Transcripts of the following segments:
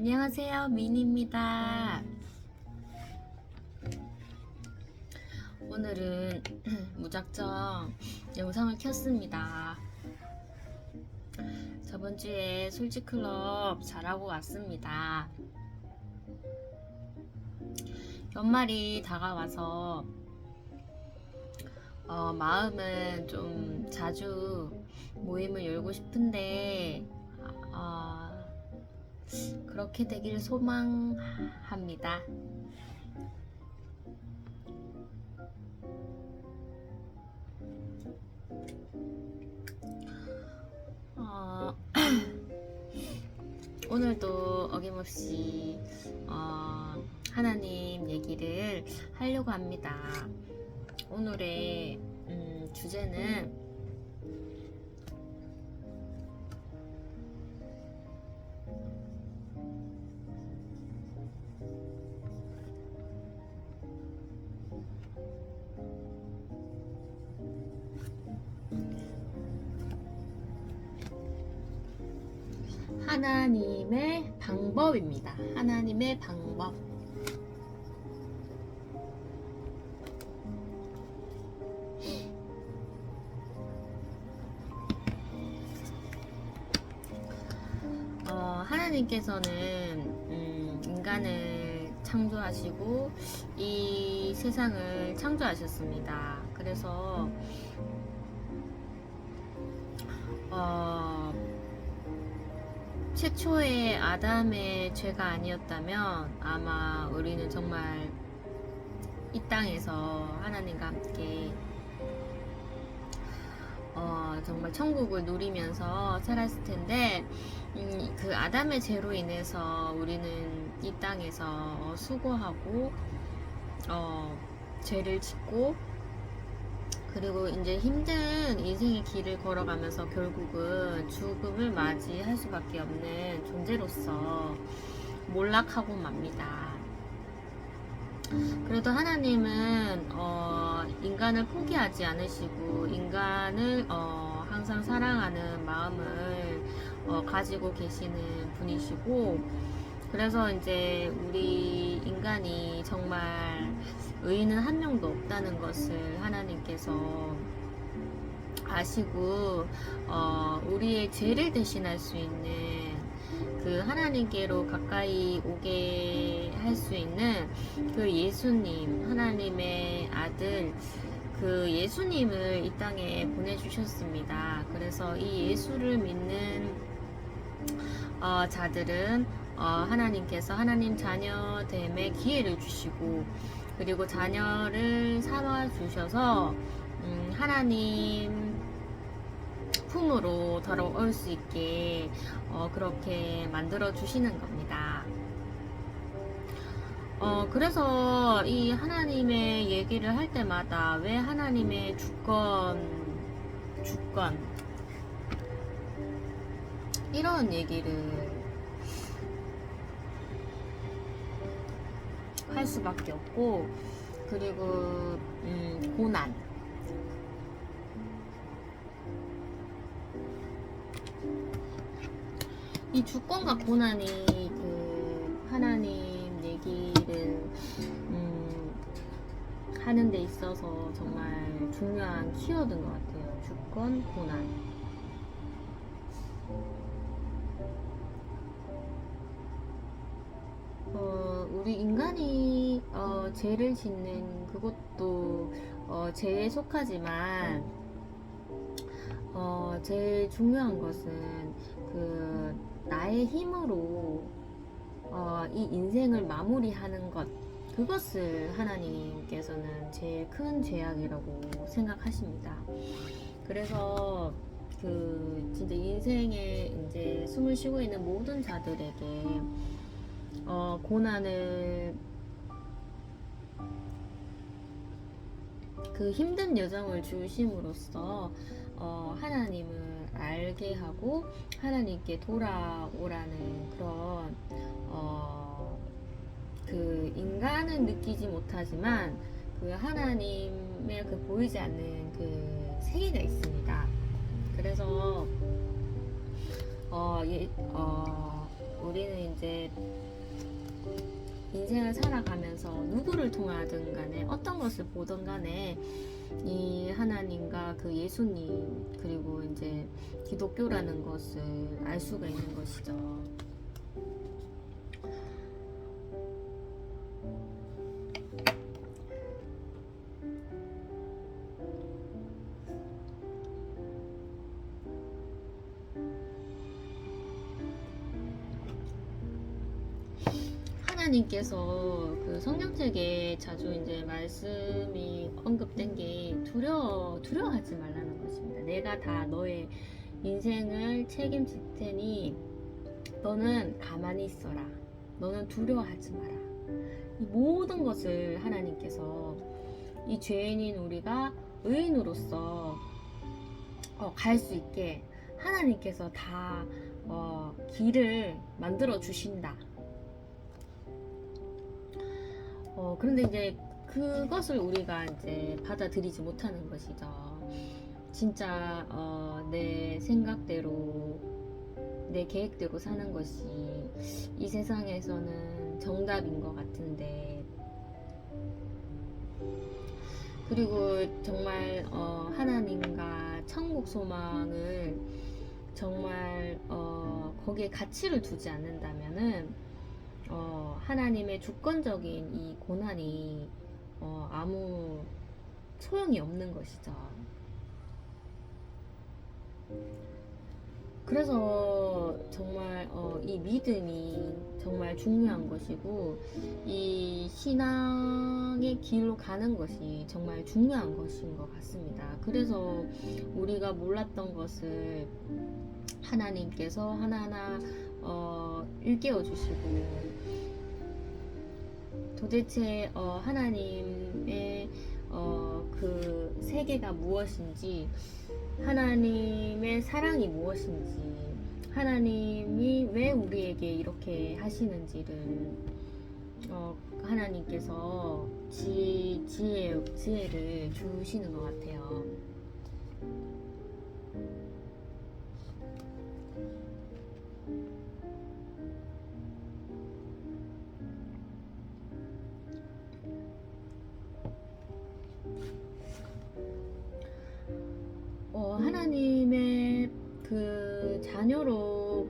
안녕하세요, 미니입니다. 오늘은 무작정 영상을 켰습니다. 저번 주에 솔직클럽 잘하고 왔습니다. 연말이 다가와서 마음은 좀 자주 모임을 열고 싶은데 그렇게 되길 소망합니다. 오늘도 어김없이 하나님 얘기를 하려고 합니다. 오늘의 주제는 하나님의 방법입니다. 하나님의 방법. 하나님께서는 인간을 창조하시고 이 세상을 창조하셨습니다. 그래서 최초의 아담의 죄가 아니었다면 아마 우리는 정말 이 땅에서 하나님과 함께 정말 천국을 누리면서 살았을 텐데 그 아담의 죄로 인해서 우리는 이 땅에서 수고하고 죄를 짓고 그리고 이제 힘든 인생의 길을 걸어가면서 결국은 죽음을 맞이할 수밖에 없는 존재로서 몰락하고 맙니다. 그래도 하나님은 인간을 포기하지 않으시고 인간을 항상 사랑하는 마음을 가지고 계시는 분이시고, 그래서 이제 우리 인간이 정말 의인은 한 명도 없다는 것을 하나님께서 아시고 우리의 죄를 대신할 수 있는 그 하나님께로 가까이 오게 할 수 있는 그 예수님, 하나님의 아들 그 예수님을 이 땅에 보내주셨습니다. 그래서 이 예수를 믿는 자들은 하나님께서 하나님 자녀됨의 기회를 주시고, 그리고 자녀를 삼아 주셔서 하나님 품으로 돌아올 수 있게 그렇게 만들어 주시는 겁니다. 그래서 이 하나님의 얘기를 할 때마다 왜 하나님의 주권 이런 얘기를 할 수밖에 없고, 그리고 고난, 이 주권과 고난이 그 하나님 얘기를 하는 데 있어서 정말 중요한 키워드인 것 같아요. 주권, 고난. 우리 인간이 죄를 짓는 그것도 죄에 속하지만 제일 중요한 것은 그 나의 힘으로 이 인생을 마무리하는 것, 그것을 하나님께서는 제일 큰 죄악이라고 생각하십니다. 그래서 그 진짜 인생에 이제 숨을 쉬고 있는 모든 자들에게 고난을, 그 힘든 여정을 주심으로써 하나님을 알게 하고 하나님께 돌아오라는 그런 그 인간은 느끼지 못하지만 그 하나님의 그 보이지 않는 그 세계가 있습니다. 그래서 우리는 이제 인생을 살아가면서 누구를 통하든 간에 어떤 것을 보든 간에 이 하나님과 그 예수님 그리고 이제 기독교라는 것을 알 수가 있는 것이죠. 하나님께서 그 성경책에 자주 이제 말씀이 언급된 게 두려워하지 말라는 것입니다. 내가 다 너의 인생을 책임질 테니 너는 가만히 있어라. 너는 두려워하지 마라. 이 모든 것을 하나님께서 이 죄인인 우리가 의인으로서 갈 수 있게 하나님께서 다 길을 만들어 주신다. 그런데 이제 그것을 우리가 이제 받아들이지 못하는 것이죠. 진짜 내 생각대로 내 계획대로 사는 것이 이 세상에서는 정답인 것 같은데, 그리고 정말 하나님과 천국 소망을 정말 거기에 가치를 두지 않는다면은 하나님의 주권적인 이 고난이 아무 소용이 없는 것이죠. 그래서 정말 이 믿음이 정말 중요한 것이고 이 신앙의 길로 가는 것이 정말 중요한 것인 것 같습니다. 그래서 우리가 몰랐던 것을 하나님께서 하나하나 일깨워 주시고, 도대체 하나님의 그 세계가 무엇인지, 하나님의 사랑이 무엇인지, 하나님이 왜 우리에게 이렇게 하시는지를 하나님께서 지혜를 주시는 것 같아요. 하나님의 그 자녀로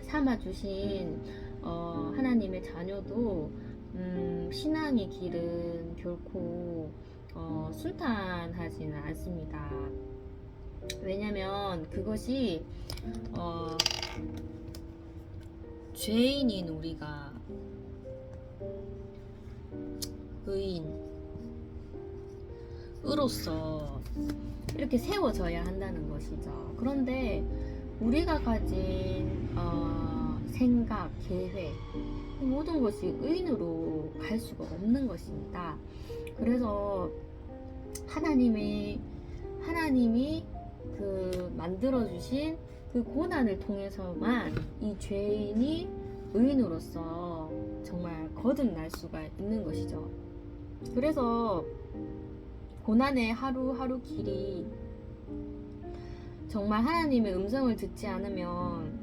삼아주신 하나님의 자녀도 신앙의 길은 결코 순탄하지는 않습니다. 왜냐면 그것이 죄인인 우리가 의인으로서 이렇게 세워져야 한다는 것이죠. 그런데 우리가 가진 생각, 계획, 모든 것이 의인으로 갈 수가 없는 것입니다. 그래서 하나님이 그 만들어주신 그 고난을 통해서만 이 죄인이 의인으로서 정말 거듭날 수가 있는 것이죠. 그래서 고난의 하루하루 길이 정말 하나님의 음성을 듣지 않으면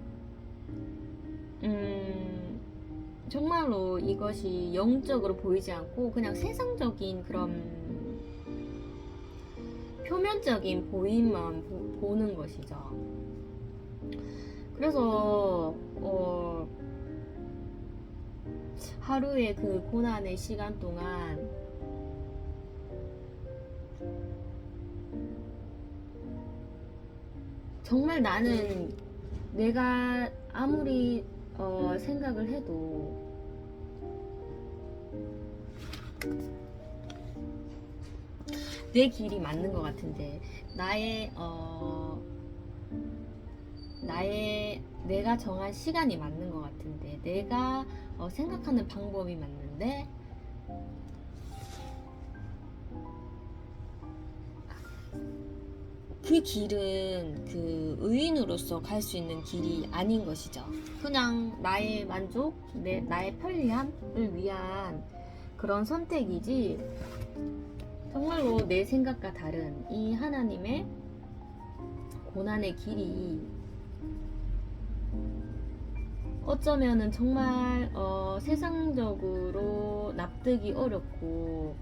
정말로 이것이 영적으로 보이지 않고 그냥 세상적인 그런 표면적인 보임만 보는 것이죠. 그래서 하루의 그 고난의 시간 동안 정말 나는 내가 아무리 생각을 해도 내 길이 맞는 것 같은데, 내가 정한 시간이 맞는 것 같은데, 내가 생각하는 방법이 맞는데 그 길은 그 의인으로서 갈 수 있는 길이 아닌 것이죠. 그냥 나의 만족, 나의 편리함을 위한 그런 선택이지, 정말로 내 생각과 다른 이 하나님의 고난의 길이 어쩌면은 정말 세상적으로 납득이 어렵고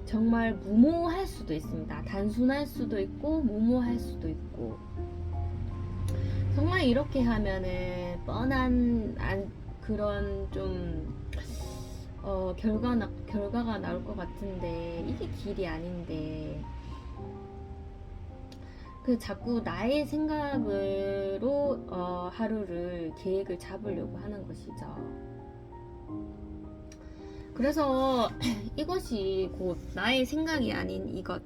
정말 무모할 수도 있습니다. 단순할 수도 있고 무모할 수도 있고, 정말 이렇게 하면은 뻔한 그런 좀 결과가 나올 것 같은데 이게 길이 아닌데, 그 자꾸 나의 생각으로 하루를 계획을 잡으려고 하는 것이죠. 그래서 이것이 곧 나의 생각이 아닌 이것,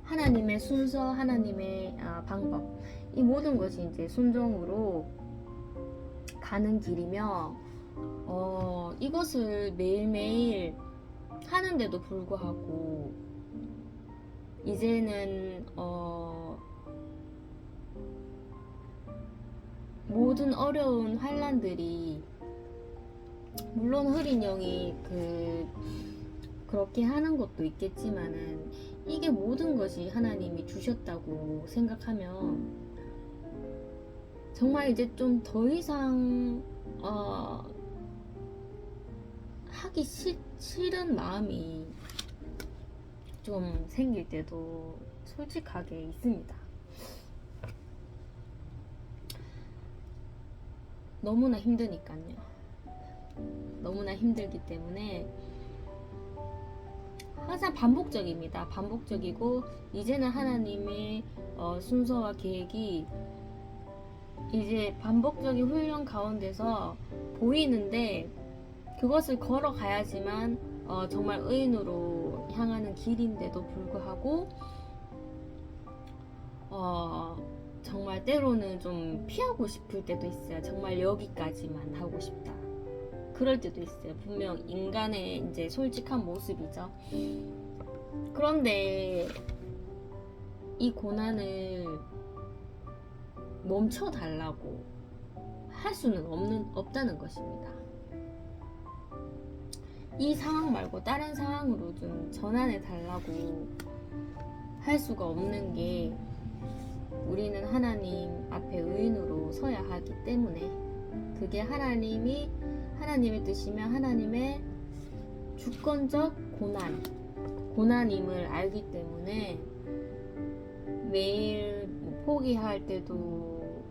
하나님의 순서, 하나님의 방법, 이 모든 것이 이제 순종으로 가는 길이며, 이것을 매일매일 하는데도 불구하고 이제는 모든 어려운 환란들이, 물론 흐린 영이 그렇게 하는 것도 있겠지만은, 이게 모든 것이 하나님이 주셨다고 생각하면 정말 이제 좀 더 이상 하기 싫은 마음이 좀 생길 때도 솔직하게 있습니다. 너무나 힘드니까요. 너무나 힘들기 때문에 항상 반복적입니다. 반복적이고, 이제는 하나님의 순서와 계획이 이제 반복적인 훈련 가운데서 보이는데, 그것을 걸어가야지만 정말 의인으로 향하는 길인데도 불구하고 정말 때로는 좀 피하고 싶을 때도 있어요. 정말 여기까지만 하고 싶다. 그럴 때도 있어요. 분명 인간의 이제 솔직한 모습이죠. 그런데 이 고난을 멈춰달라고 할 수는 없다는 것입니다. 이 상황 말고 다른 상황으로 좀 전환해 달라고 할 수가 없는 게, 우리는 하나님 앞에 의인으로 서야 하기 때문에, 그게 하나님의 뜻이며 하나님의 주권적 고난임을 알기 때문에, 매일 포기할 때도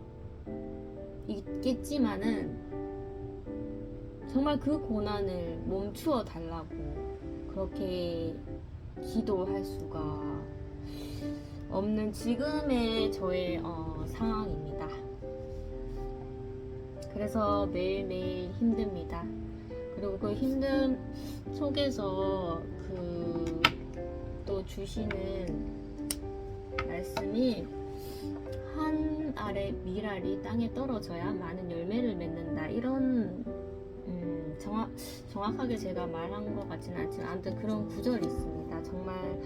있겠지만은 정말 그 고난을 멈추어 달라고 그렇게 기도할 수가 없는 지금의 저의 상황입니다. 그래서 매일매일 힘듭니다. 그리고 그 힘듦 속에서 또 주시는 말씀이, 한 알의 밀알이 땅에 떨어져야 많은 열매를 맺는다, 이런 정확하게 제가 말한 것 같지는 않지만 아무튼 그런 구절이 있습니다. 정말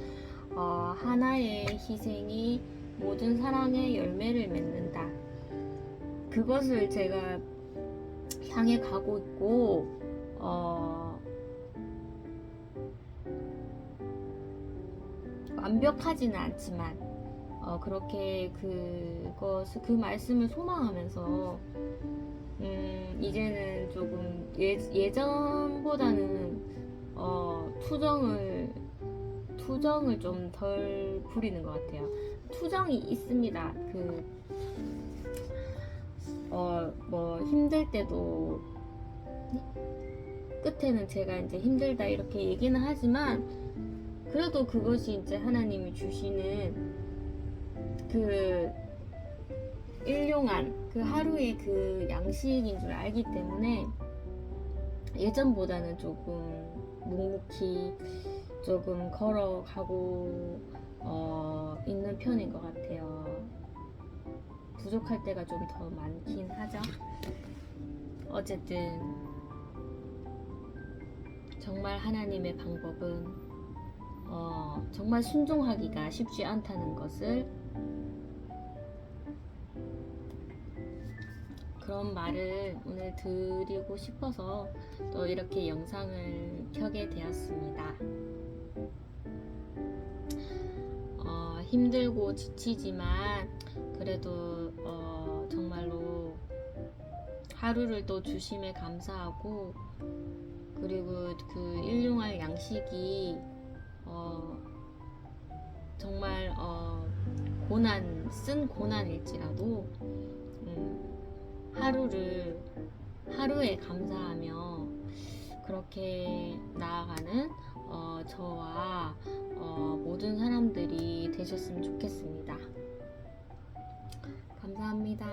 하나의 희생이 모든 사랑의 열매를 맺는다. 그것을 제가 향해 가고 있고, 완벽하지는 않지만 그렇게 그 말씀을 소망하면서 이제는 조금 예전보다는 투정을 좀 덜 부리는 것 같아요. 투정이 있습니다. 뭐 힘들 때도 끝에는 제가 이제 힘들다 이렇게 얘기는 하지만, 그래도 그것이 이제 하나님이 주시는 그 일용한 그 하루의 그 양식인 줄 알기 때문에 예전보다는 조금 묵묵히 조금 걸어가고 있는 편인 것 같아요. 부족할 때가 좀 더 많긴 하죠. 어쨌든 정말 하나님의 방법은 정말 순종하기가 쉽지 않다는 것을, 그런 말을 오늘 드리고 싶어서 또 이렇게 영상을 켜게 되었습니다. 힘들고 지치지만 그래도 정말로 하루를 또 주심에 감사하고, 그리고 그 일용할 양식이 정말 쓴 고난일지라도 하루에 감사하며 그렇게 나아가는 저와 모든 사람들이 되셨으면 좋겠습니다. 감사합니다.